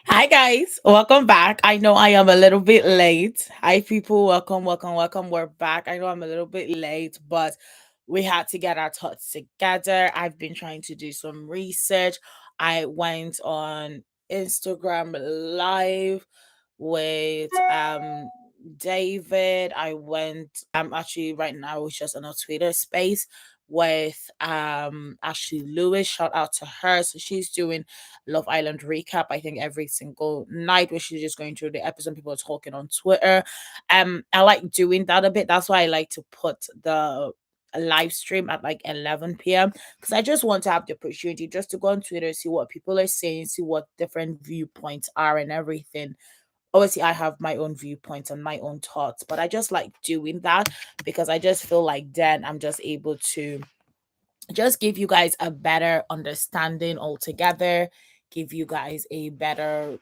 Hi guys, welcome back. I know I am a little bit late. Hi people, welcome, welcome, welcome. We're back. I know I'm a little bit late, but we had to get our thoughts together. I've been trying to do some research. I went on Instagram live with David. I went actually right now I was just on a Twitter space with Ashley Lewis. Shout out to her. So she's doing Love Island recap, I think, every single night where she's just going through the episode. People are talking on Twitter. I like doing that a bit. That's why I like to put the live stream at like 11 p.m. because I just want to have the opportunity just to go on Twitter, see what people are saying, see what different viewpoints are and everything. Obviously, I have my own viewpoints and my own thoughts, but I just like doing that because I just feel like then I'm just able to just give you guys a better understanding altogether, give you guys a better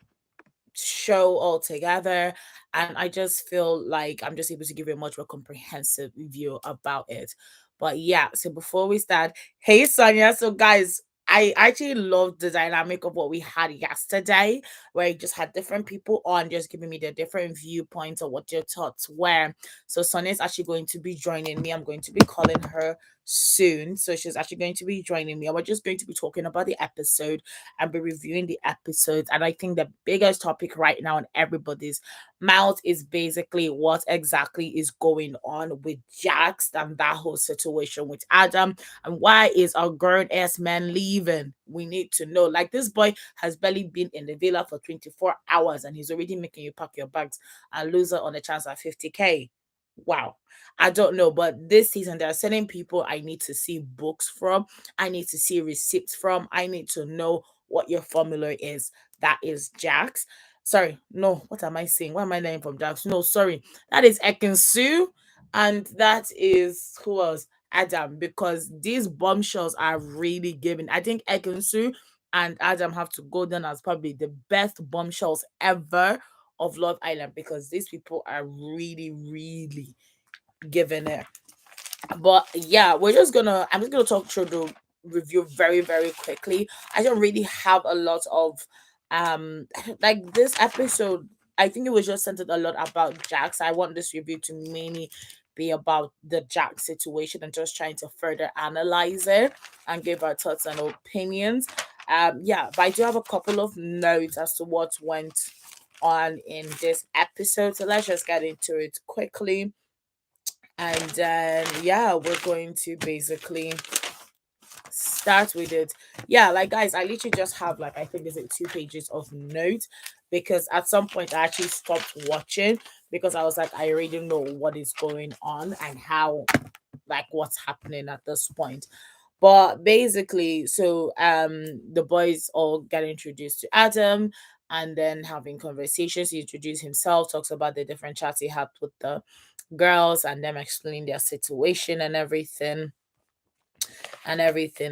show altogether. And I just feel like I'm just able to give you a much more comprehensive view about it. But yeah, so before we start, hey Sonia. So guys, I actually loved the dynamic of what we had yesterday, where you just had different people on, just giving me their different viewpoints of what your thoughts were. So Sonia is actually going to be joining me. I'm going to be calling her soon. So she's actually going to be joining me. And we're just going to be talking about the episode and be reviewing the episodes. And I think the biggest topic right now in everybody's mouth is basically what exactly is going on with Jacques and that whole situation with Adam. And why is our grown ass man leaving? We need to know. Like, this boy has barely been in the villa for 24 hours and he's already making you pack your bags and lose it on a chance at 50K. Wow. I don't know, but this season there are certain people I need to see books from. I need to see receipts from. I need to know what your formula is. That is Jax. Sorry, no, what am I saying? Why am I learning from Jax? No, sorry. That is Ekinsu. And that is who else? Adam. Because these bombshells are really giving. I think Ekinsu and Adam have to go down as probably the best bombshells ever of Love Island because these people are really, really giving it. But yeah, I'm just gonna talk through the review very, very quickly. I don't really have a lot of like this episode. I think it was just centered a lot about Jax. I want this review to mainly be about the Jack situation and just trying to further analyze it and give our thoughts and opinions. Yeah, but I do have a couple of notes as to what went on in this episode. So let's just get into it quickly. And then yeah, we're going to basically start with it. Yeah, like guys, I literally just have like I think is it 2 pages of notes because at some point I actually stopped watching because I was like, I already know what is going on and how like what's happening at this point. But basically, so the boys all get introduced to Adam and then having conversations. He introduced himself, talks about the different chats he had with the girls and them explaining their situation and everything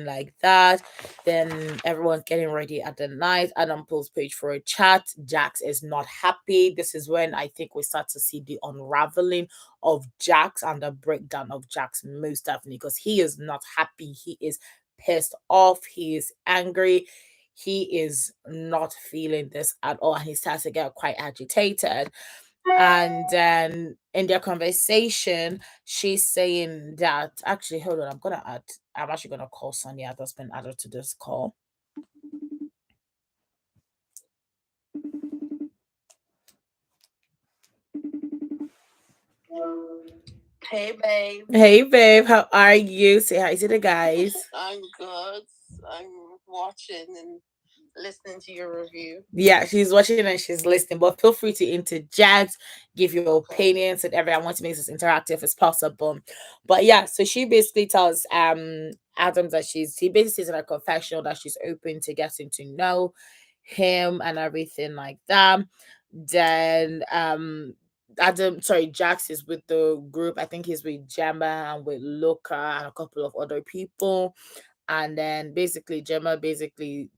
like that. Then everyone's getting ready at the night. Adam pulls Paige for a chat. Jax is not happy. This is when I think we start to see the unraveling of Jax and the breakdown of Jax most definitely because he is not happy. He is pissed off. He is angry. He is not feeling this at all. And he starts to get quite agitated. And then in their conversation, she's saying that actually, hold on, I'm actually gonna call Sonia that's been added to this call. Hey, babe. Hey babe, how are you? Say hi to the guys. I'm good. I'm watching and listening to your review. Yeah, she's watching and she's listening, but feel free to interject, give your opinions and everything. I want to make this interactive as possible. But yeah, so she basically tells Adam that he basically says in a confessional that she's open to getting to know him and everything like that. Then Jax is with the group. I think he's with Gemma and with Luca and a couple of other people. And then basically Gemma basically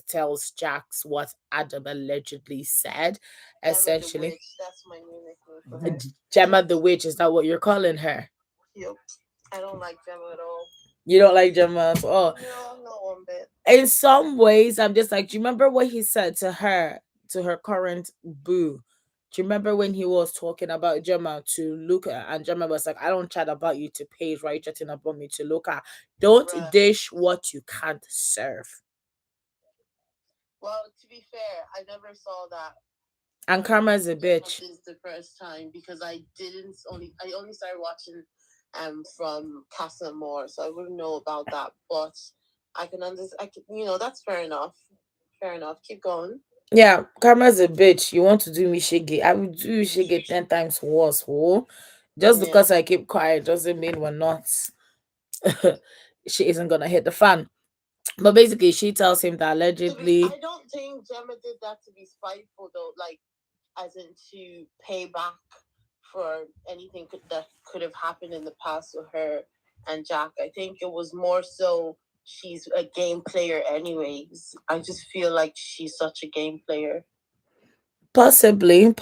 tells Jax what Adam allegedly said. Essentially, That's my new nickname for her. Gemma the witch, is that what you're calling her? Yep. I don't like Gemma at all. You don't like Gemma at all. No, not one bit. In some ways, I'm just like, do you remember what he said to her current boo? Do you remember when he was talking about Gemma to Luca, and Gemma was like, I don't chat about you to Paige, right? Chatting about me to Luca. Don't Right. dish what you can't serve. Well, to be fair, I never saw that And from Karma's a Gemma. bitch. This is the first time because I only started watching from Casa More, so I wouldn't know about that. But I can understand. I can, that's fair enough. Fair enough. Keep going. Yeah, Karma's a bitch. You want to do me shiggy? I will do you shiggy 10 times worse. Oh, just Yeah. because I keep quiet doesn't mean we're not. She isn't gonna hit the fan. But basically, she tells him that I allegedly. don't think Gemma did that to be spiteful, though. Like, as in to pay back for anything that could have happened in the past with her and Jack. I think it was more so she's a game player, anyways. I just feel like she's such a game player. Possibly,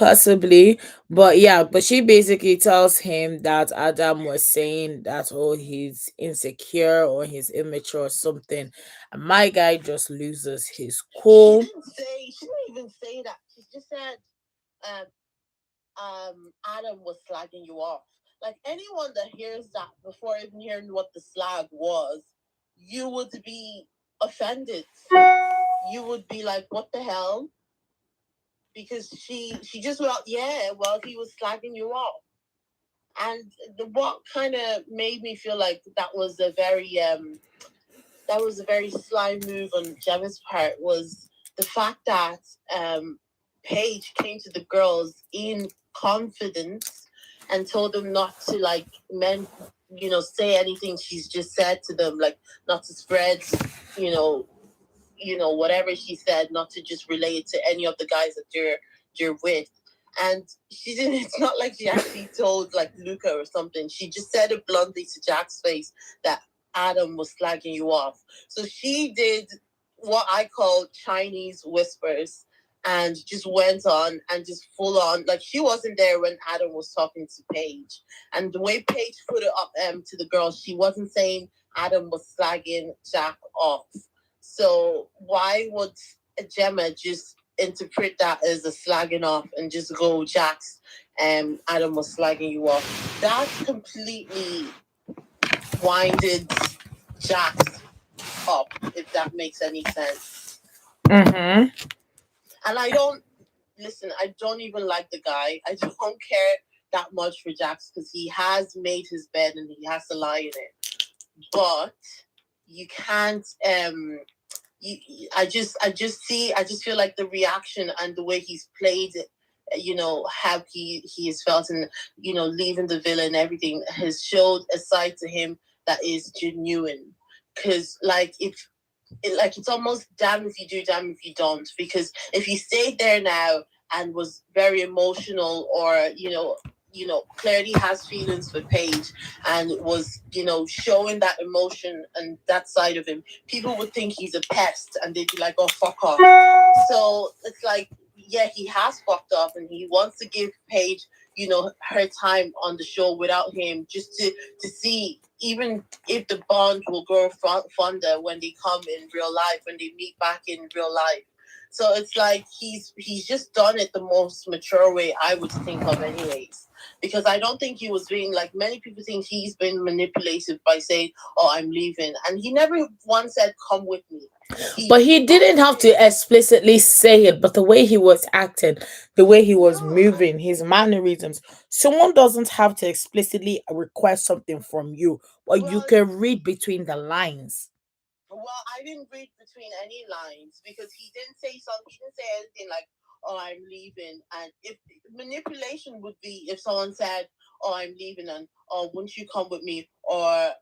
but yeah, but she basically tells him that Adam was saying that oh he's insecure or he's immature or something, and my guy just loses his cool. She didn't even say that. She just said, um, Adam was slagging you off. Like anyone that hears that before even hearing what the slag was, you would be offended. You would be like, "What the hell?" Because she just well, yeah, well, he was slagging you off, and what kind of made me feel like that was a very sly move on Gemma's part was the fact that Paige came to the girls in confidence and told them not to like say anything she's just said to them, like not to spread, you know, whatever she said, not to just relate it to any of the guys that you're with. And she didn't. It's not like she actually told like Luca or something. She just said it bluntly to Jack's face that Adam was slagging you off. So she did what I call Chinese whispers and just went on and just full on like she wasn't there when Adam was talking to Paige. And the way Paige put it up to the girls, she wasn't saying Adam was slagging Jack off. So why would Gemma just interpret that as a slagging off and just go Jax Adam was slagging you off? That's completely winded Jax up, if that makes any sense. Mm-hmm. And I don't even like the guy. I don't care that much for Jax because he has made his bed and he has to lie in it. But you can't I just feel like the reaction and the way he's played it, how he has felt and leaving the villa and everything has showed a side to him that is genuine. Because like if like it's almost damn if you do, damn if you don't. Because if he stayed there now and was very emotional, or clearly has feelings for Paige and was showing that emotion and that side of him, people would think he's a pest and they'd be like, "Oh, fuck off." So it's like, yeah, he has fucked up and he wants to give Paige her time on the show without him, just to see even if the bond will grow fonder when they come in real life, when they meet back in real life. So it's like he's just done it the most mature way I would think of, anyways. Because I don't think he was being like many people think he's been manipulative by saying, "Oh, I'm leaving," and he never once said, "Come with me." But he didn't have to explicitly say it, but the way he was acting, the way he was moving, his mannerisms. Someone doesn't have to explicitly request something from you, but you can read between the lines. Well, I didn't read between any lines because he didn't say something. He didn't say anything like, "Oh, I'm leaving." And if manipulation would be if someone said, "Oh, I'm leaving," and "Oh, won't you come with me?" Or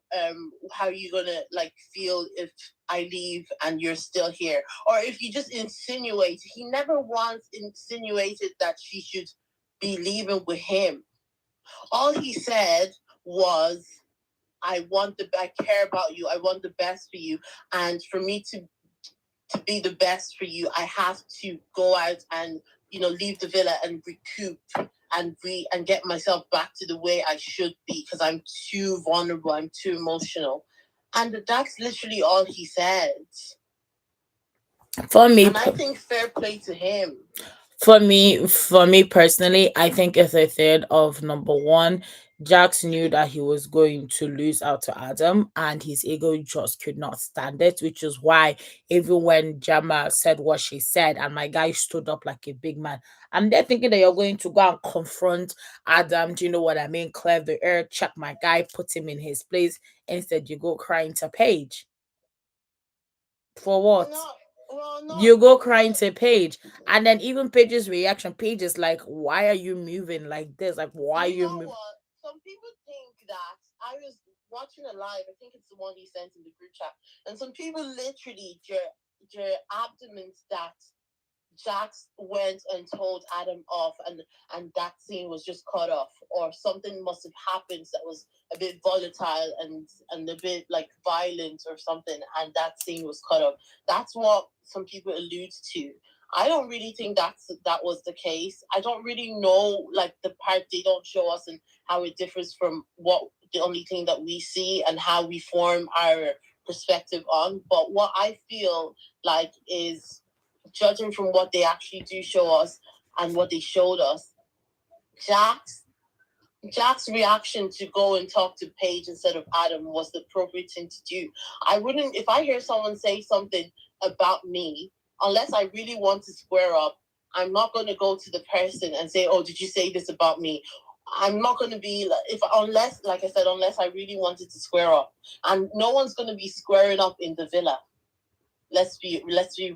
"How are you gonna like feel if I leave and you're still here?" Or if you just insinuate. He never once insinuated that she should be leaving with him. All he said was, I care about you. I want the best for you. And for me to be the best for you, I have to go out and, leave the villa and recoup and get myself back to the way I should be because I'm too vulnerable. I'm too emotional. And that's literally all he said. For me, And I think fair play to him. for me personally, I think it's a third of number one. Jax knew that he was going to lose out to Adam, and his ego just could not stand it, which is why even when Jama said what she said, and my guy stood up like a big man, I'm there thinking that you're going to go and confront Adam. Do you know what I mean? Clear the air, check my guy, put him in his place. Instead, you go crying to Paige. For what? No, well, not You go crying not. to Paige, and then even Paige's reaction, Paige is like, "Why are you moving like this? Like, why You you know move?" what? Some people think that I was watching a live. I think it's the one he sent in the group chat, and some people literally their abdomens that Jacques went and told Adam off, and that scene was just cut off, or something must have happened that was a bit volatile and a bit like violent or something, and that scene was cut off. That's what some people allude to. I don't really think that was the case. I don't really know like the part they don't show us and how it differs from what the only thing that we see and how we form our perspective on. But what I feel like is, judging from what they actually do show us and what they showed us, Jack's Jack's reaction to go and talk to Paige instead of Adam was the appropriate thing to do. I wouldn't, if I hear someone say something about me, unless I really want to square up, I'm not going to go to the person and say, "Oh, did you say this about me?" I'm not going to be if unless, like I said, unless I really wanted to square up, and no one's going to be squaring up in the villa. Let's be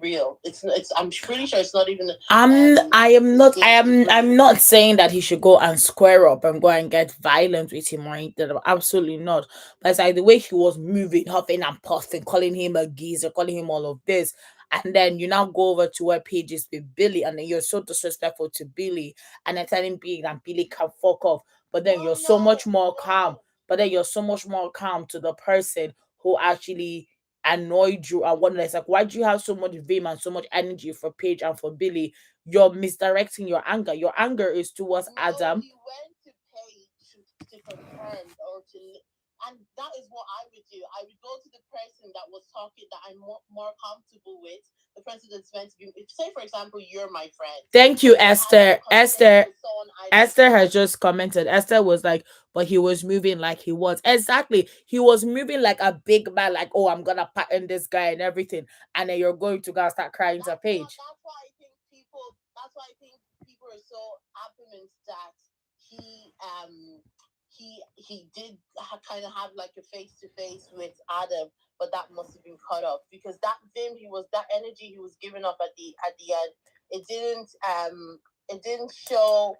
real. It's I'm pretty sure it's not even I am not I the am group. I'm not saying that he should go and square up and go and get violent with him or anything. Absolutely not. But it's like the way he was moving, huffing and puffing, calling him a geezer, calling him all of this. And then you now go over to where Paige is with Billy, and then you're so disrespectful to Billy, and then telling Billy that Billy can fuck off. But then you're Well, so no, much more calm. no. But then you're so much more calm to the person who actually annoyed you and whatnot. It's like, why do you have so much vim and so much energy for Paige and for Billy? You're misdirecting your anger. Your anger is towards No, Adam. he went to pay to confirm or to, and that is what I would do. I would go to the person that was talking that I'm more comfortable with, the person that's meant to be. If, say, for example, you're my friend, Thank you, and you're having a Esther. conversation Esther with someone I don't Esther has trust. just commented. Esther was like, but he was moving like he was. Exactly. He was moving like a big man, like, oh, I'm gonna pattern this guy and everything. And then you're going to go and start crying to Paige. That's why I think people. That's why I think people are so adamant that he he did kind of have like a face to face with Adam, but that must have been cut off because that vim he was that energy he was giving up at the end. It didn't it didn't show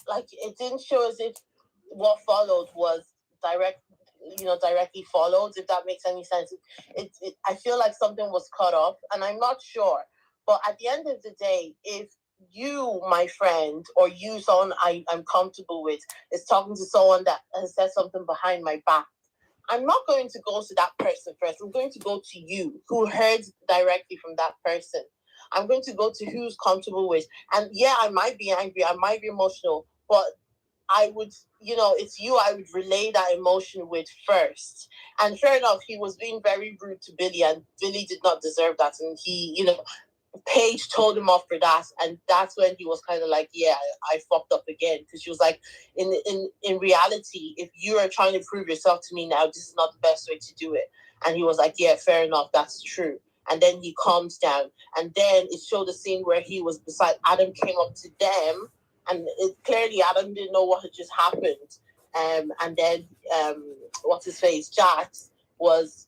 it didn't show as if what followed was direct directly followed, if that makes any sense. I feel like something was cut off and I'm not sure, but at the end of the day, if you, my friend, or you, someone I'm comfortable with, is talking to someone that has said something behind my back, I'm not going to go to that person first. I'm going to go to you who heard directly from that person. I'm going to go to who's comfortable with. And yeah, I might be angry, I might be emotional, but I would, it's you I would relay that emotion with first. And fair enough, he was being very rude to Billy, and Billy did not deserve that. And he, Paige told him off for that, and that's when he was kind of like, "Yeah, I fucked up again." Because she was like, in reality, if you are trying to prove yourself to me now, this is not the best way to do it." And he was like, "Yeah, fair enough, that's true." And then he calms down, and then it showed a scene where he was beside Adam, came up to them, and clearly Adam didn't know what had just happened. And then what's his face, Jacques was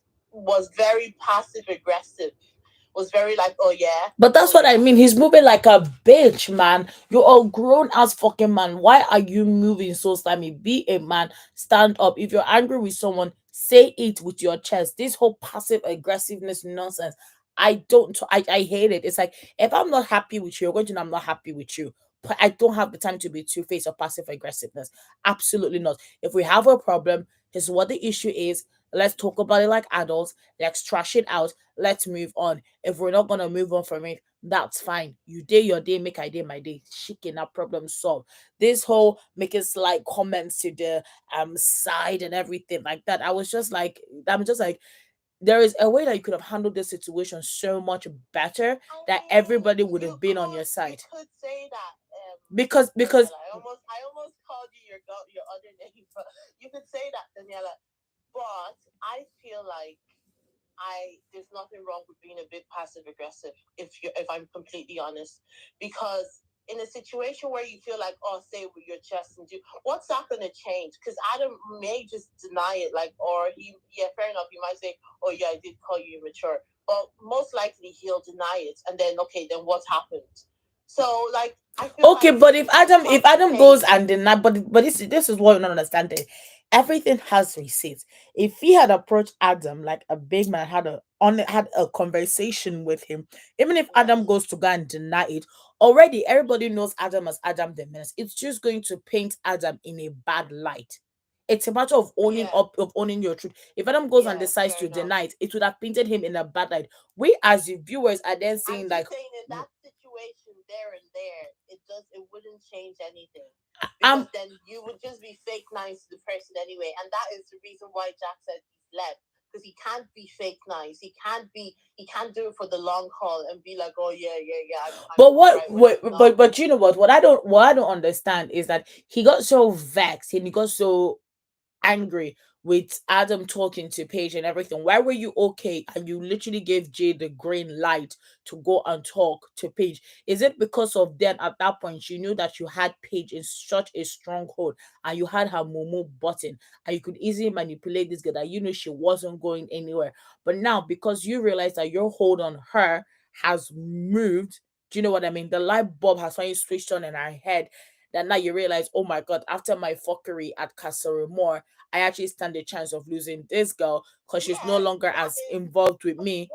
very passive aggressive, was very like, "Oh yeah, But that's oh what I yeah." mean. He's moving like a bitch, man. You're a grown ass fucking man. Why are you moving so slimy? Be a man. Stand up. If you're angry with someone, say it with your chest. This whole passive aggressiveness nonsense. I hate it. It's like if I'm not happy with you, you're going to know I'm not happy with you. But I don't have the time to be two faced or passive aggressiveness. Absolutely not. If we have a problem, here's what the issue is. Let's talk about it like adults. Let's trash it out. Let's move on. If we're not gonna move on from it, that's fine. You day your day, make I day my day. Chicken, that problem solved. This whole making slight comments to the side and everything like that. I'm just like, there is a way that you could have handled this situation so much better, I that mean, everybody would you have been on could your you side. could say that, Because Daniela. I almost called you your other name, but you could say that, Daniela. But I feel like I there's nothing wrong with being a bit passive aggressive, if I'm completely honest, because in a situation where you feel like, oh, say with your chest and do, what's that going to change? Because Adam may just deny it, like, or he, yeah, fair enough, he might say, oh yeah, I did call you immature, but most likely he'll deny it, and then okay, then what happened? So like, I feel okay, like but you If talk to Adam goes Paige. and deny, but this is what you're not understanding. Everything has receipts. If he had approached Adam like a big man, had a conversation with him, even if Adam Yes. goes to go and deny it, already everybody knows Adam as Adam the menace. It's just going to paint Adam in a bad light. It's a matter of owning Yeah. up, of owning your truth. If Adam goes and Yeah. decides Fair to enough. deny it, it would have painted him in a bad light. We as the viewers are then I'm seeing just like, saying, in that situation there and there, it wouldn't change anything, I'm because then you would just be fake nice to the person anyway, and that is the reason why Jack said he's left, because he can't be fake nice. He can't do it for the long haul and be like, oh yeah, yeah, yeah, I'm But all right when he's not. you know what I don't understand is that he got so vexed and he got so angry with Adam talking to Paige and everything. Why were you okay and you literally gave Jay the green light to go and talk to Paige? Is it because of then at that point you knew that you had Paige in such a stronghold and you had her Momo button and you could easily manipulate this girl that you know she wasn't going anywhere? But now because you realize that your hold on her has moved, do you know what I mean? The light bulb has finally switched on in her head. That now you realize, oh my god, after my fuckery at Castle Moore, I actually stand a chance of losing this girl because she's no Yes, longer that as is involved with me.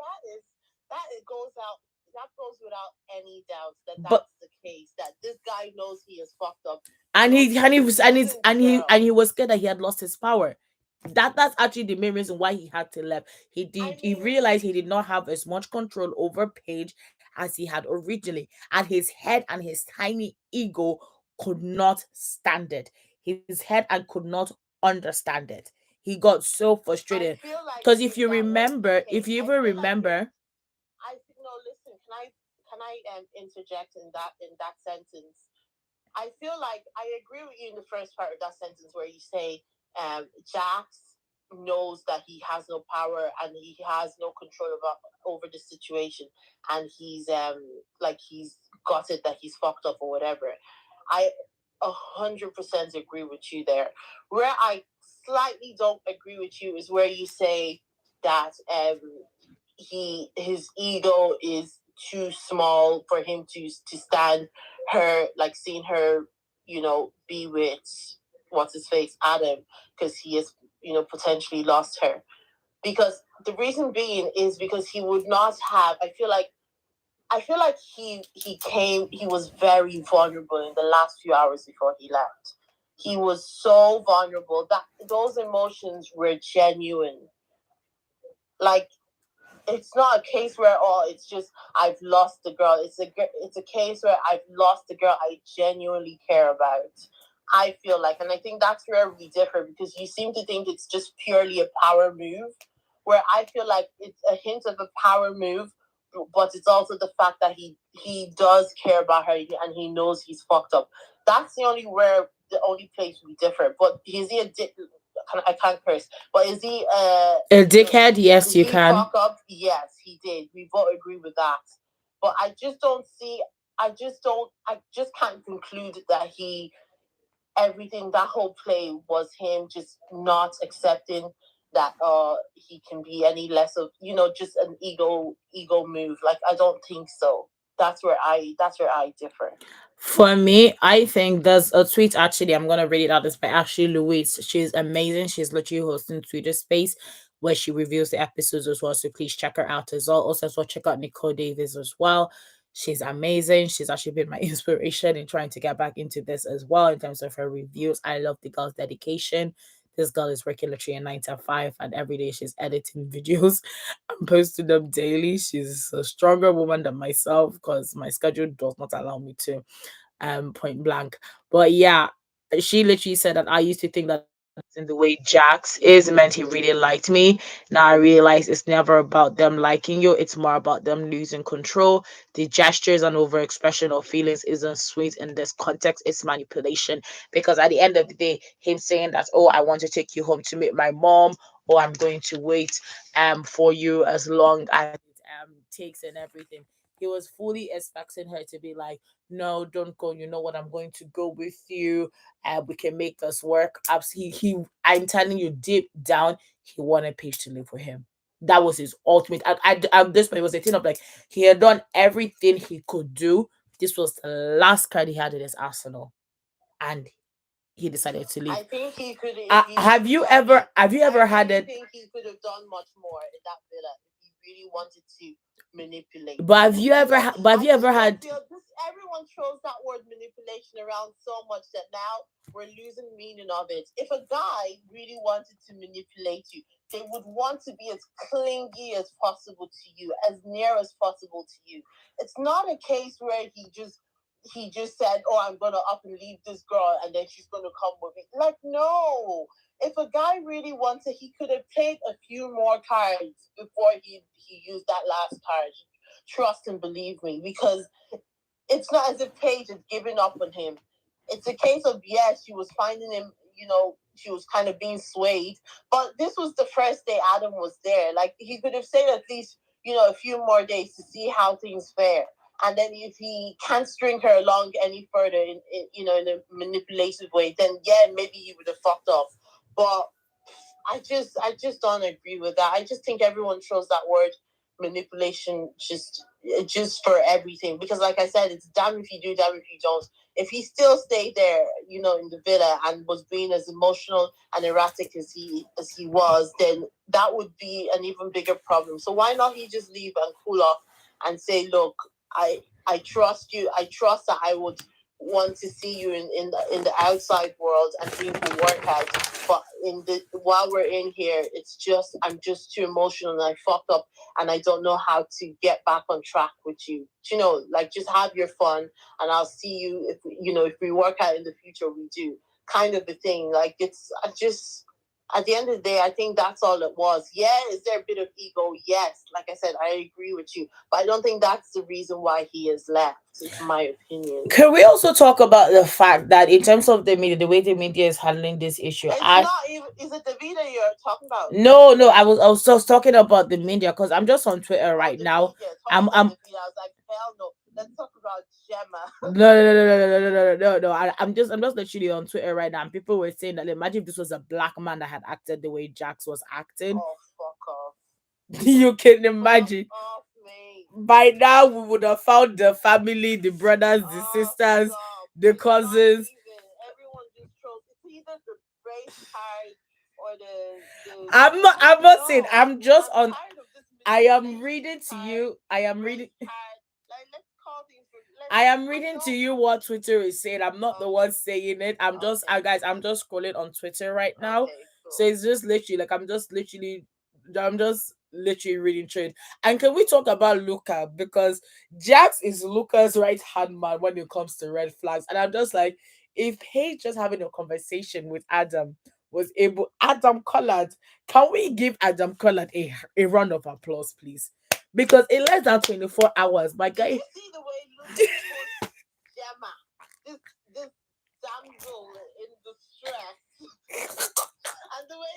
that it goes out. That goes without any doubt that But that's the case. That this guy knows he is fucked up. He and knows he he's losing the and girl. he was scared that he had lost his power. That's actually the main reason why he had to leave. I He mean, realized he did not have as much control over Paige as he had originally, and his head and his tiny ego could not stand it. His head and could not understand it. He got so I frustrated feel like because if you that was the remember, if case. you I even feel like it. remember, I no. Listen, can I interject in that sentence? I feel like I agree with you in the first part of that sentence where you say Jacques knows that he has no power and he has no control over the situation, and he's like he's got it that he's fucked up or whatever. I 100% agree with you there. Where I slightly don't agree with you is where you say that his ego is too small for him to stand her, like seeing her, be with what's his face, Adam, because he has, potentially lost her. Because the reason being is because he would not have. I feel like he was very vulnerable in the last few hours before he left. He was so vulnerable that those emotions were genuine. Like, it's not a case where, oh, it's just I've lost the girl. It's a case where I've lost the girl I genuinely care about. I feel like, and I think that's where we differ, because you seem to think it's just purely a power move, where I feel like it's a hint of a power move, but it's also the fact that he does care about her and he knows he's fucked up. That's the only place we differ. But is he a I can't curse, but is he a dickhead, yes, did you he can. fuck up? Yes, he did. We both agree with that. But I just don't see. I just can't conclude that everything, that whole play was him just not accepting that he can be any less of, just an ego move. Like, I don't think so. That's where I differ. For me, I think there's a tweet actually. I'm gonna read it out. It's by Ashley Louise. She's amazing. She's literally hosting Twitter Space where she reviews the episodes as well. So please check her out as well. Also, as well, check out Nicole Davis as well. She's amazing. She's actually been my inspiration in trying to get back into this as well in terms of her reviews. I love the girl's dedication. This girl is working literally a 9 to 5, and every day she's editing videos and posting them daily. She's a stronger woman than myself because my schedule does not allow me to point blank. But yeah, she literally said that I used to think that I was in the way Jax is meant he really liked me. Now I realize it's never about them liking you, it's more about them losing control. The gestures and overexpression of feelings isn't sweet in this context, it's manipulation. Because at the end of the day, him saying that, oh, I want to take you home to meet my mom, or I'm going to wait for you as long as it takes and everything. He was fully expecting her to be like, no, don't go. You know what? I'm going to go with you, we can make this work. I'm telling you, deep down, he wanted Paige to live with him. That was his ultimate. At this point, it was a thing of like he had done everything he could do. This was the last card he had in his arsenal, and he decided to leave. I think he could. Have you ever had I it? think he could have done much more in that villa if he really wanted to manipulate. But have you ever had? Feel this. Everyone throws that word manipulation around so much that now we're losing meaning of it. If a guy really wanted to manipulate you, they would want to be as clingy as possible to you, as near as possible to you. It's not a case where he just said, "Oh, I'm gonna up and leave this girl, and then she's gonna come with me." Like, no. If a guy really wanted, he could have played a few more cards before he used that last card. Trust and believe me, because it's not as if Paige had given up on him. It's a case of, yes, she was finding him, she was kind of being swayed. But this was the first day Adam was there. Like, he could have stayed at least, a few more days to see how things fare. And then if he can't string her along any further in a manipulative way, then yeah, maybe he would have fucked off. But I just don't agree with that. I just think everyone throws that word manipulation just for everything, because like I said, it's damn if you do, damn if you don't. If he still stayed there, in the villa and was being as emotional and erratic as he was, then that would be an even bigger problem. So why not he just leave and cool off and say, look, I trust you. I trust that I would want to see you in the outside world and things will work out. But while we're in here, I'm just too emotional and I fucked up and I don't know how to get back on track with you. Like, just have your fun and I'll see you if we work out in the future, we do, kind of a thing. Like, it's I just at the end of the day, I think that's all it was. Yeah, is there a bit of ego? Yes. Like I said, I agree with you. But I don't think that's the reason why he has left, in my opinion. Can we also talk about the fact that in terms of the media, the way the media is handling this issue? It's not even. Is it the video you're talking about? No, I was just talking about the media because I'm just on Twitter right now. Media. I'm The video. I was like, hell no. Let's talk about Gemma. no. I'm just literally on Twitter right now, and people were saying that imagine if this was a black man that had acted the way Jax was acting. Oh, fuck off. You can imagine. Fuck off, mate. By now, we would have found the family, the brothers, the sisters, the cousins. Everyone just throws. It's either the race card or the. I'm not saying. I'm just I'm on. tired of this I am manipulation reading to card, you. I am race reading. card. Like, let's call things. I am I reading to don't. you what Twitter is saying. I'm not the Okay. one saying it. I'm just, Okay. guys. I'm just scrolling on Twitter right now, Okay. so Cool. it's just literally like I'm just literally reading trade. And can we talk about Luca, because Jax is Luca's right hand man when it comes to red flags, and I'm just like, if Paige just having a conversation with Adam was able, Adam Collard, can we give Adam Collard a round of applause, please? Because in less than 24 hours, my Did guy. you see the way Luca put Gemma, this damsel in distress, and the way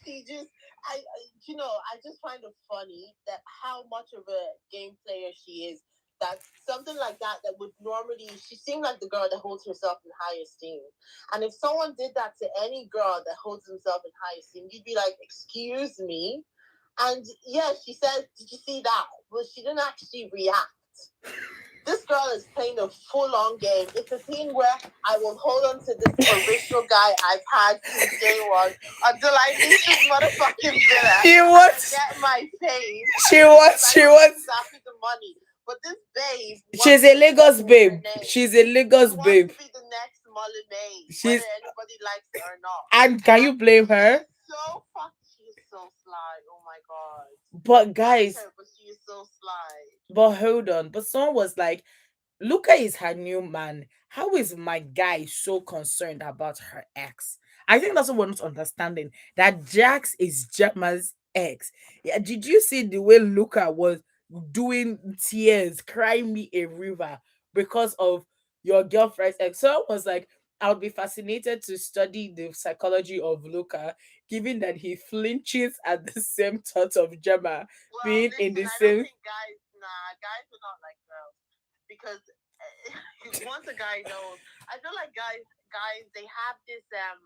she just I just find it funny that how much of a game player she is. That something like that would normally, she seemed like the girl that holds herself in high esteem. And if someone did that to any girl that holds himself in high esteem, you'd be like, excuse me. And yeah, she said, did you see that? But she didn't actually react. This girl is playing a full-on game. It's a thing where I will hold on to this original guy I've had since day one until I leave this motherfucking villa. She wants. Get my fame. She wants. Exactly the money. But this babe. She's a Lagos babe. She's a Lagos babe. Wants to be the next Molly, She's. whether anybody likes it or not. And can you blame her? She's so sly. Oh my god. But guys, But she is so sly. but hold on. But someone was like, Luca is her new man. How is my guy so concerned about her ex? I think that's what we're not understanding. That Jax is Gemma's ex. Yeah, did you see the way Luca was doing tears, crying me a river because of your girlfriend's ex? So I was like, I would be fascinated to study the psychology of Luca, given that he flinches at the same thought of Gemma Well, being in listen, the I don't same think guys, nah, guys are not like girls because once a guy knows, I feel like guys, they have this. I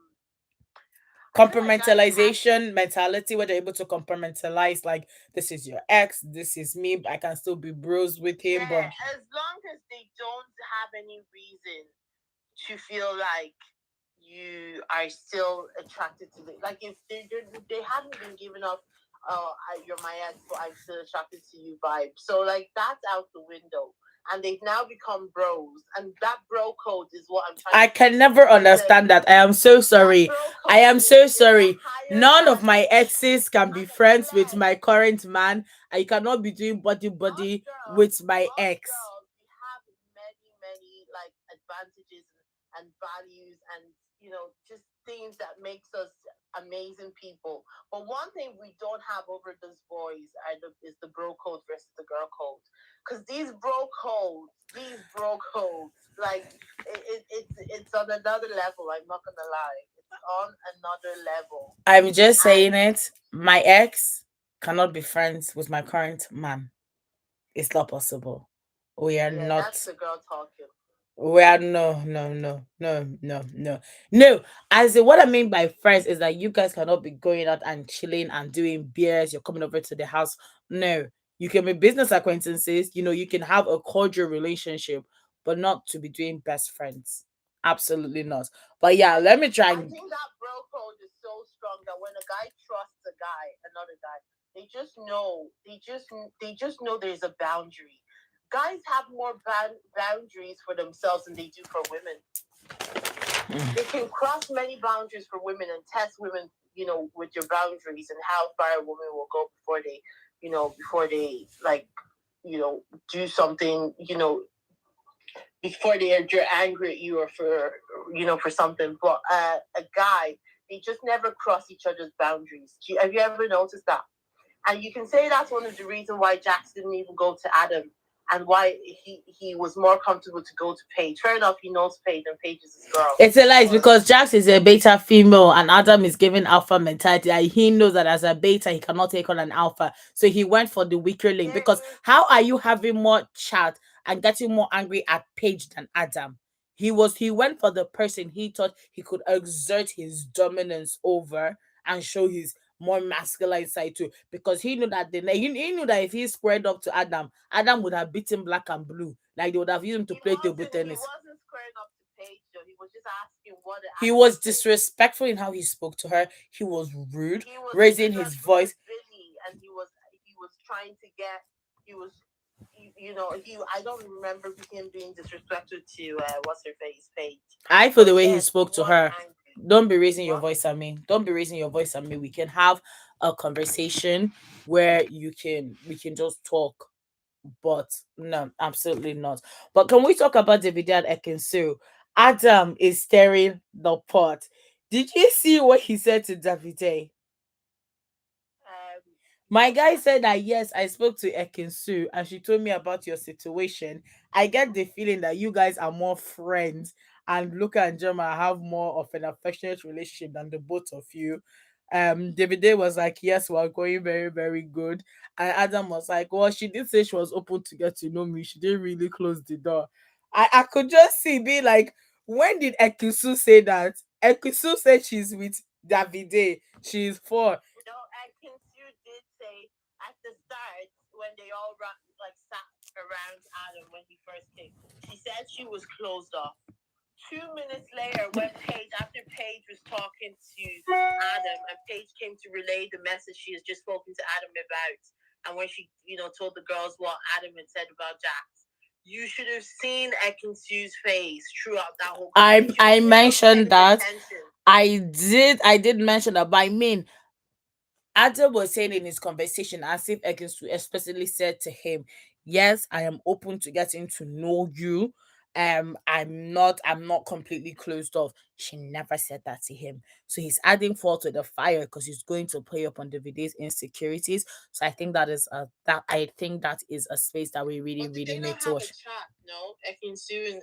feel like guys have this. compartmentalization mentality where they're able to compartmentalize, like, this is your ex, this is me, I can still be bros with him, Yeah, but as long as they don't have any reason to feel like you are still attracted to them. Like if they haven't been given up, you're my ex, but I'm still attracted to you vibe. So like that's out the window. And they've now become bros. And that bro code is what I'm trying I to can teach never is that understand that. I am so that sorry. bro I code am so is a sorry. higher None of my vantage. exes can be friends with my current man. I cannot be doing body with my ex. We have many like advantages and values and just things that makes us amazing people. But one thing we don't have over those boys is the bro code versus the girl code. Because these bro codes, like it's on another level. I'm not gonna lie, it's on another level. I'm just And saying it. My ex cannot be friends with my current man. It's not possible. We are yeah, not. that's the girl talking. Well, no, no, no, no, no, no, no. As in, what I mean by friends is that you guys cannot be going out and chilling and doing beers. You're coming over to the house. No, you can be business acquaintances. You can have a cordial relationship, but not to be doing best friends. Absolutely not. But yeah, let me try. I think that bro code is so strong that when a guy trusts another guy, they just know there's a boundary. Guys have more boundaries for themselves than they do for women. They can cross many boundaries for women and test women, with your boundaries and how far a woman will go before they like, do something, before they're angry at you or for something. But a guy, they just never cross each other's boundaries. Have you ever noticed that? And you can say that's one of the reasons why Jacques didn't even go to Adam and why he was more comfortable to go to Paige. Fair enough, he knows Paige and Paige is his girl. It's a lie because Jax is a beta female and Adam is giving alpha mentality. And he knows that as a beta, he cannot take on an alpha. So he went for the weaker link. Because how are you having more chat and getting more angry at Paige than Adam? He went for the person he thought he could exert his dominance over and show his more masculine side too. Because he knew that he knew that if he squared up to Adam, Adam would have beaten black and blue. Like they would have used him to play table tennis. He wasn't squaring up to Paige though. He was just asking what He was disrespectful in how he spoke to her. He was rude, raising his voice. Billy, and he was trying to get. He was, he. I don't remember him being disrespectful to what's her face, Paige. I feel the way he spoke to her. Don't be raising your voice at me. Don't be raising your voice at me. We can have a conversation where we can just talk. But no, absolutely not. But can we talk about David and Ekinsu? Adam is stirring the pot. Did you see what he said to Davide? My guy said that yes, I spoke to Ekinsu and she told me about your situation. I get the feeling that you guys are more friends and Luca and Gemma have more of an affectionate relationship than the both of you. Davide was like, yes, we're going very, very good. And Adam was like, well, she did say she was open to get to know me. She didn't really close the door. I could just see be like, when did Ekisu say that? Ekisu said she's with Davide. She's for. No, Atkinsu did say at the start when they all sat around Adam when he first came. She said she was closed off. 2 minutes later, when after Paige was talking to Adam, and Paige came to relay the message she has just spoken to Adam about, and when she, told the girls what Adam had said about Jacques, you should have seen Ekinsu's face throughout that whole. I mentioned that. I did mention that. But I mean, Adam was saying in his conversation as if Ekinsu especially said to him, yes, I am open to getting to know you. I'm not completely closed off. She never said that to him. So he's adding fuel to the fire because he's going to play up on Davide's insecurities. So I think that is a space that we really, But did really they need not to have a watch. chat? No, Ekin-Su and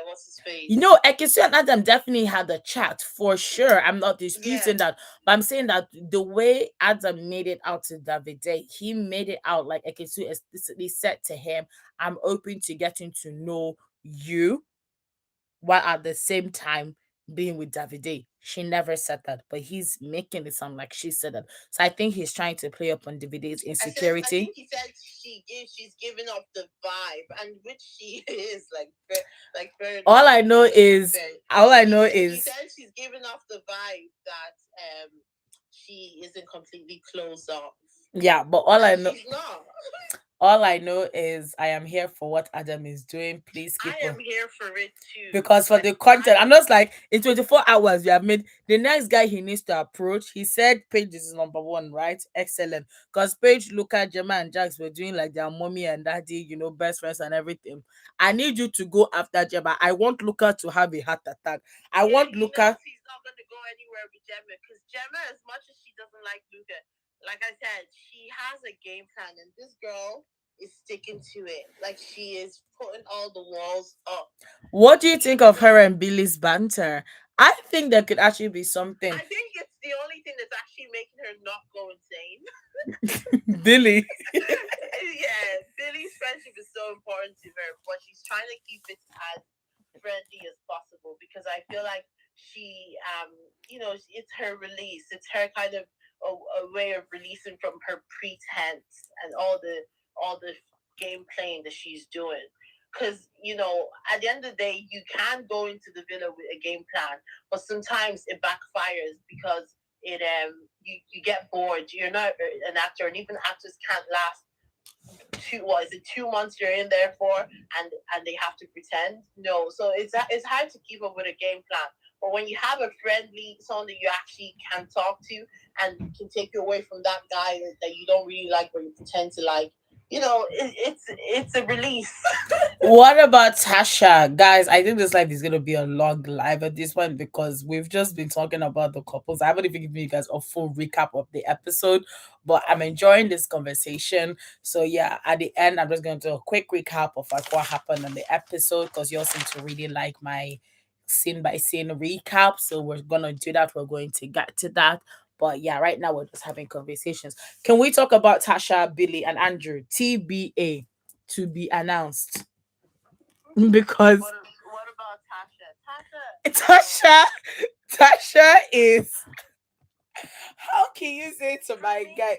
what's his You face? know, Ekisu and Adam definitely had a chat for sure. I'm not Yeah. disputing that, but I'm saying that the way Adam made it out to Davide, he made it out like Ekisu explicitly said to him, "I'm open to getting to know you," while at the same time being with Davide. She never said that, but he's making it sound like she said that. So I think he's trying to play up on Davide's I insecurity. think he said she's giving off the vibe, and which she is like All fairly, I know is, very. all I know He is, said she's giving off the vibe that she isn't completely closed off, yeah, but and she's not. all I know is I am here for what Adam is doing. Please keep I on. am here for it too. Because for the content, I'm just like, in 24 hours, you have made the next guy he needs to approach. He said Paige is number one, right? Excellent. Because Paige, Luca, Gemma, and Jax were doing like their mommy and daddy, best friends and everything. I need you to go after Gemma. I want Luca to have a heart attack. I Yeah, want he knows Luca. he's not going to go anywhere with Gemma because Gemma, as much as she doesn't like Luca, like I said, she has a game plan, and this girl is sticking to it. Like she is putting all the walls up. What do you think of her and Billy's banter? I think there could actually be something. I think it's the only thing that's actually making her not go insane. Billy. Yeah, Billy's friendship is so important to her, but she's trying to keep it as friendly as possible because I feel like she, it's her release. It's her kind of a way of releasing from her pretense and all the game playing that she's doing. Because at the end of the day, you can go into the villa with a game plan, but sometimes it backfires because you get bored. You're not an actor, and even actors can't last 2 months you're in there for, and they have to pretend. No, so it's hard to keep up with a game plan. But when you have a friendly someone that you actually can talk to and can take you away from that guy that you don't really like or you pretend to like, it's a release. What about Tasha? Guys, I think this live is going to be a long live at this point because we've just been talking about the couples. I haven't even given you guys a full recap of the episode, but I'm enjoying this conversation. So, yeah, at the end, I'm just going to do a quick recap of like what happened on the episode because you all seem to really like my scene by scene recap. So, we're going to do that. We're going to get to that. But yeah, right now we're just having conversations. Can we talk about Tasha, Billy, and Andrew? TBA to be announced. Because What about Tasha, Tasha is, how can you say to my guy,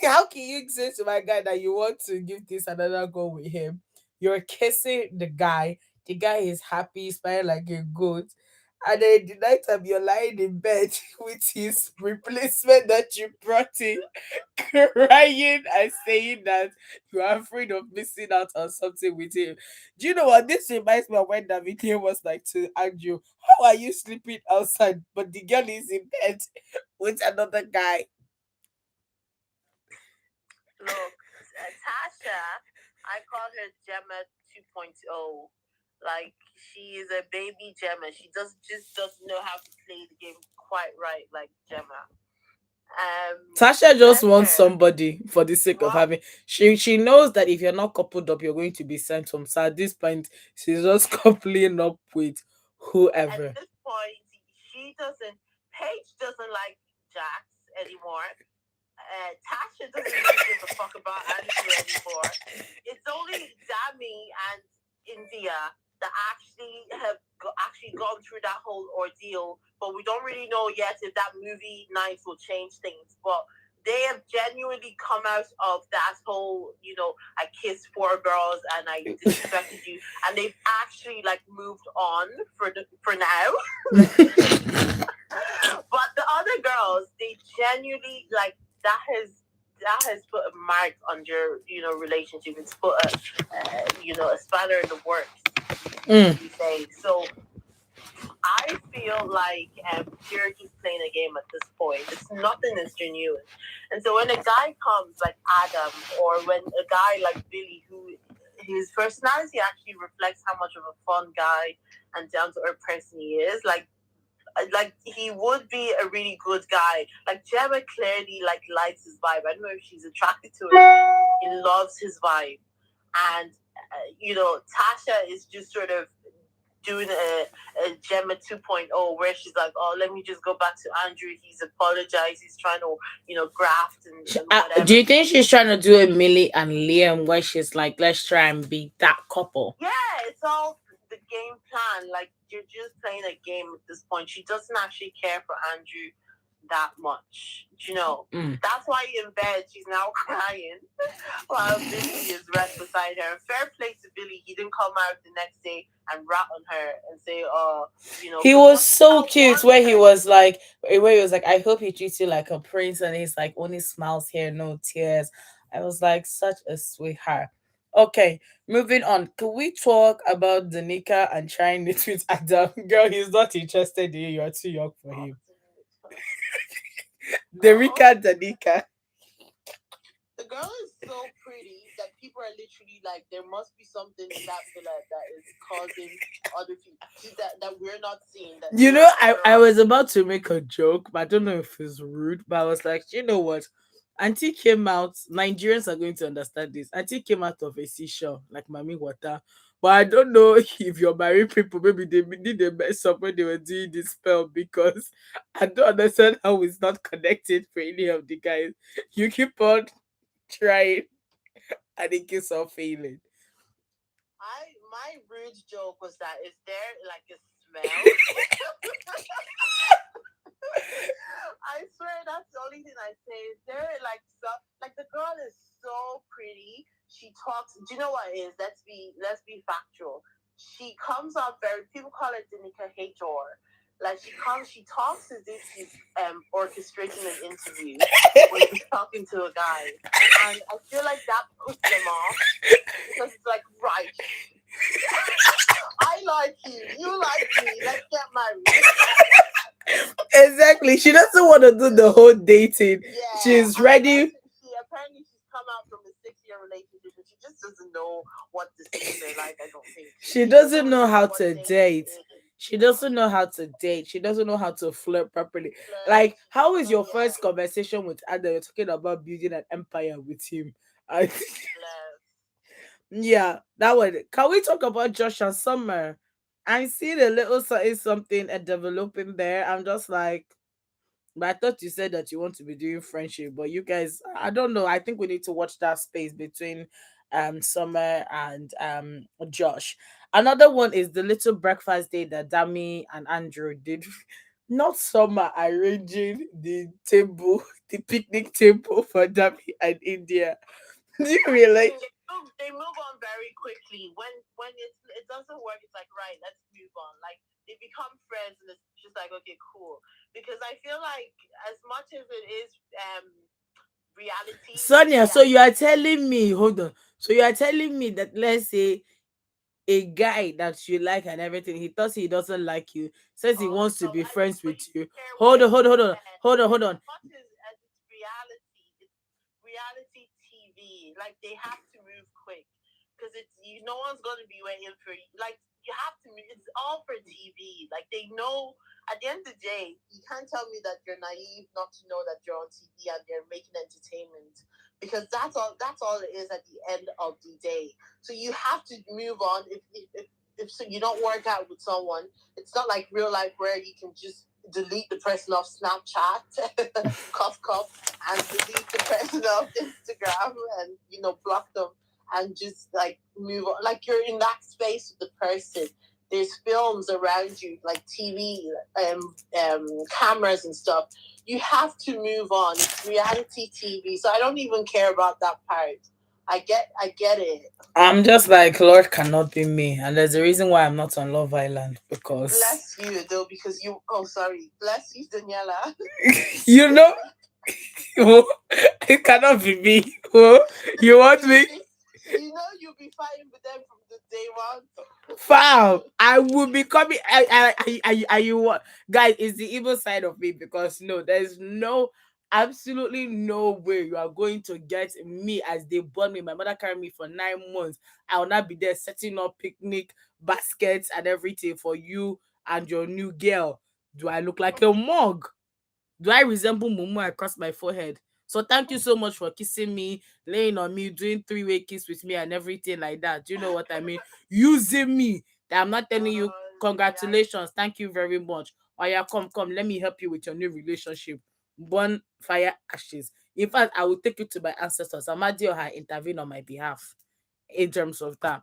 how can you say to my guy that you want to give this another go with him? You're kissing the guy is happy, smiling like a goat. And then the night time you're lying in bed with his replacement that you brought in, crying and saying that you are afraid of missing out on something with him. Do you know what? This reminds me of when David was like to Andrew, how are you sleeping outside? But the girl is in bed with another guy. Look, Tasha, I call her Gemma 2.0. Like she is a baby Gemma. She just doesn't know how to play the game quite right, like Gemma. Tasha just Let wants her. somebody for the sake of What? having. She knows that if you're not coupled up, you're going to be sent home. So at this point, she's just coupling up with At whoever. this point, she doesn't. Paige doesn't like Jacques anymore. Tasha doesn't really give a fuck about Andrew anymore. It's only Dami and India that actually gone through that whole ordeal, but we don't really know yet if that movie night will change things. But they have genuinely come out of that whole, I kissed four girls and I disrespected you, and they've actually like moved on for now. But the other girls, they genuinely like that has put a mark on your relationship. It's put a spanner in the works. Mm. You say so. I feel like you're just playing a game at this point. It's nothing is genuine. And so when a guy comes like Adam, or when a guy like Billy, who his personality actually reflects how much of a fun guy and down to earth person he is. Like he would be a really good guy. Like Gemma clearly like likes his vibe. I don't know if she's attracted to him. He loves his vibe, and Tasha is just sort of doing a Gemma 2.0 where she's like, oh, let me just go back to Andrew. He's apologized. He's trying to, graft and Do whatever. you think she's trying to do a Millie and Liam where she's like, let's try and be that couple? Yeah, it's all the game plan. Like, you're just playing a game at this point. She doesn't actually care for Andrew that much. That's why in bed she's now crying while Billy is right beside her. Fair play to Billy. He didn't come out the next day and rat on her and say, oh, he was so cute where he was like, I hope he treats you like a prince, and he's like, only smiles here, no tears. I was like, such a sweetheart. Okay, moving on. Can we talk about Danica and trying it with Adam? Girl, he's not interested in you. You're too young for him. Danica. The girl is so pretty that people are literally like, there must be something in that villa that is causing other people that we're not seeing. I was about to make a joke, but I don't know if it's rude. But I was like, you know what? Auntie came out. Nigerians are going to understand this. Auntie came out of a seashore, like Mami Water. But I don't know if you're married people, maybe they did a mess up when they were doing this spell, because I don't understand how it's not connected for any of the guys. You keep on trying and it keeps on failing. My rude joke was that, is there like a smell? I swear that's the only thing I say. Is there like stuff, like the girl is so pretty. She talks. Do you know what it is? Let's be factual. She comes off very. People call it Danica Hator. Like she talks as if she's orchestrating an interview when she's talking to a guy, and I feel like that puts them off because it's like, right, I like you, you like me, let's get married. Exactly. She doesn't want to do the whole dating. Yeah, she's ready. Apparently she's come out from a 6-year relationship and she just doesn't know what the things are like. I don't think she doesn't know how to date. She doesn't know how to date. She doesn't know how to flirt properly. Like, how is your first conversation with Adam? You're talking about building an empire with him. Yeah, that one. Can we talk about Josh and Summer? I see the little something developing there. I'm just like, but I thought you said that you want to be doing friendship, but you guys, I don't know. I think we need to watch that space between Summer and Josh. Another one is the little breakfast day that Dami and Andrew did. Not Summer arranging the table, the picnic table for Dami and India. Do you realize? They move on very quickly. When it doesn't work, it's like, right, let's move on. Like, they become friends and it's just like, okay, cool. Because I feel like as much as it is reality, Sonia, so you are telling me, hold on. So you are telling me that, let's say, a guy that you like and everything, he thought he doesn't like you, says he wants to be friends with you. Hold on. As much as it's reality TV. Like, they have to move quick because no one's going to be waiting for you. Like, you have to move. It's all for TV. Like, they know. At the end of the day, you can't tell me that you're naive not to know that you're on TV and they're making entertainment, because that's all it is at the end of the day. So you have to move on. If so you don't work out with someone, it's not like real life where you can just delete the person off Snapchat, cough, and delete the person off Instagram, and block them and just like move on. Like, you're in that space with the person. There's films around you, like TV, cameras and stuff. You have to move on. It's reality TV, so I don't even care about that part. I get it. I'm just like, Lord cannot be me, and there's a reason why I'm not on Love Island, because bless you though, because you. Oh, sorry, bless you, Daniela. you know, it cannot be me. You want me? You'll be fighting with them from the day one. Foul. I will be coming. You what, guys? It's the evil side of me, because no, there's no. absolutely no way you are going to get me as they born me. My mother carried me for 9 months. I will not be there setting up picnic baskets and everything for you and your new girl. Do I look like a mug? Do I resemble Mumu across my forehead? So thank you so much for kissing me, laying on me, doing three-way kiss with me and everything like that. Do you know what I mean? Using me. That I'm not telling you congratulations. Thank you very much. Oh yeah, come, let me help you with your new relationship. Burn fire ashes. In fact, I will take you to my ancestors. Amadio had intervened on my behalf in terms of that.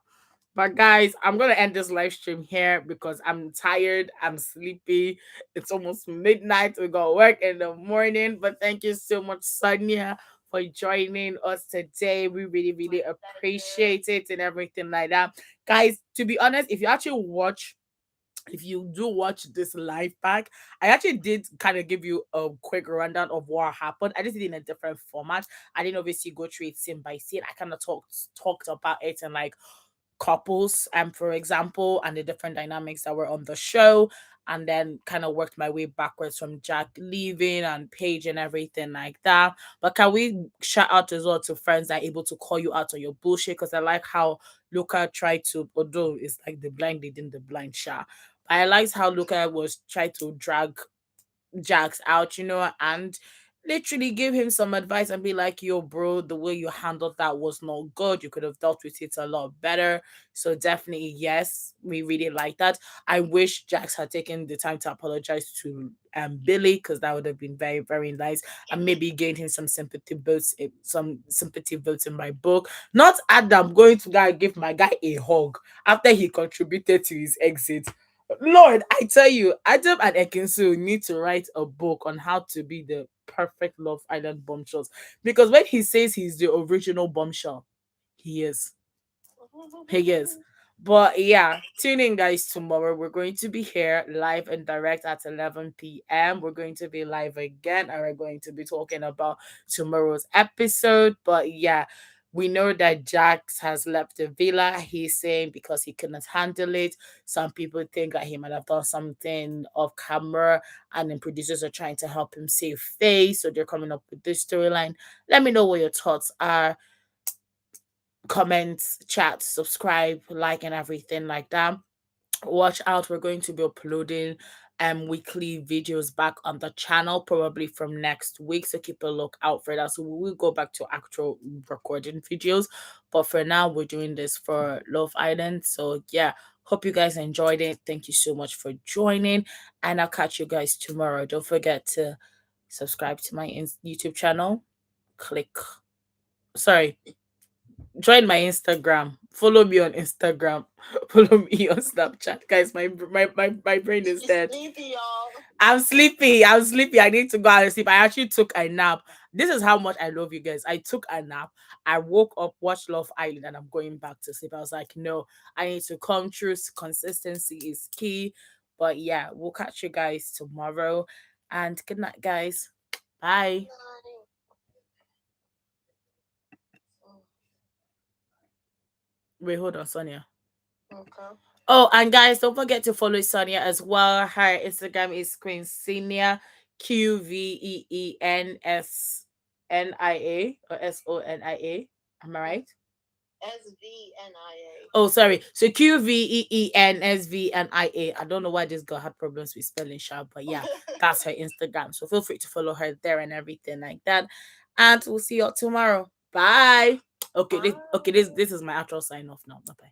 But guys, I'm gonna end this live stream here because I'm tired, I'm sleepy. It's almost midnight. We got work in the morning. But thank you so much, Sonia, for joining us today. We really, really appreciate it and everything like that. Guys, to be honest, if you do watch this live pack, I actually did kind of give you a quick rundown of what happened. I just did it in a different format. I didn't obviously go through it scene by scene. I kind of talked about it and like couples, for example, and the different dynamics that were on the show, and then kind of worked my way backwards from Jack leaving and Paige and everything like that. But can we shout out as well to friends that are able to call you out on your bullshit? Because I like how Luca tried to, although it's like the blind leading the blind shot. I liked how Luca was trying to drag Jacques out, and literally give him some advice and be like, yo, bro, the way you handled that was not good. You could have dealt with it a lot better. So definitely, yes, we really like that. I wish Jacques had taken the time to apologize to Billy, because that would have been very, very nice, and maybe gained him some sympathy votes in my book. Not Adam going to go and give my guy a hug after he contributed to his exit. Lord, I tell you, Adam and Ekinsu need to write a book on how to be the perfect Love Island bombshells. Because when he says he's the original bombshell, he is. He is. But yeah, tune in, guys. Tomorrow we're going to be here live and direct at 11 p.m. We're going to be live again, and we're going to be talking about tomorrow's episode. But yeah, we know that Jax has left the villa. He's saying because he couldn't handle it. Some people think that he might have done something off camera, and then producers are trying to help him save face. So they're coming up with this storyline. Let me know what your thoughts are. Comment, chat, subscribe, like, and everything like that. Watch out, we're going to be uploading weekly videos back on the channel probably from next week, so keep a look out for that. So we will go back to actual recording videos, but for now we're doing this for Love Island. So yeah, hope you guys enjoyed it. Thank you so much for joining, and I'll catch you guys tomorrow. Don't forget to subscribe to my YouTube channel. Click, sorry, join my Instagram. Follow me on Instagram. Follow me on Snapchat. Guys, my brain is dead. Sleepy, y'all. I'm sleepy. I'm sleepy. I need to go out and sleep. I actually took a nap. This is how much I love you guys. I took a nap. I woke up, watched Love Island, and I'm going back to sleep. I was like, no, I need to come through. Consistency is key. But yeah, we'll catch you guys tomorrow. And good night, guys. Bye. Wait, hold on, Sonia. Okay. Oh, and guys, don't forget to follow Sonia as well. Her Instagram is Queensenia, QVEENSNIA or SONIA. Am I right? SVNIA. Oh, sorry. So QVEENSVNIA. I don't know why this girl had problems with spelling sharp, but yeah, that's her Instagram. So feel free to follow her there and everything like that. And we'll see you all tomorrow. Bye. Okay, this is my actual sign off now. Bye bye.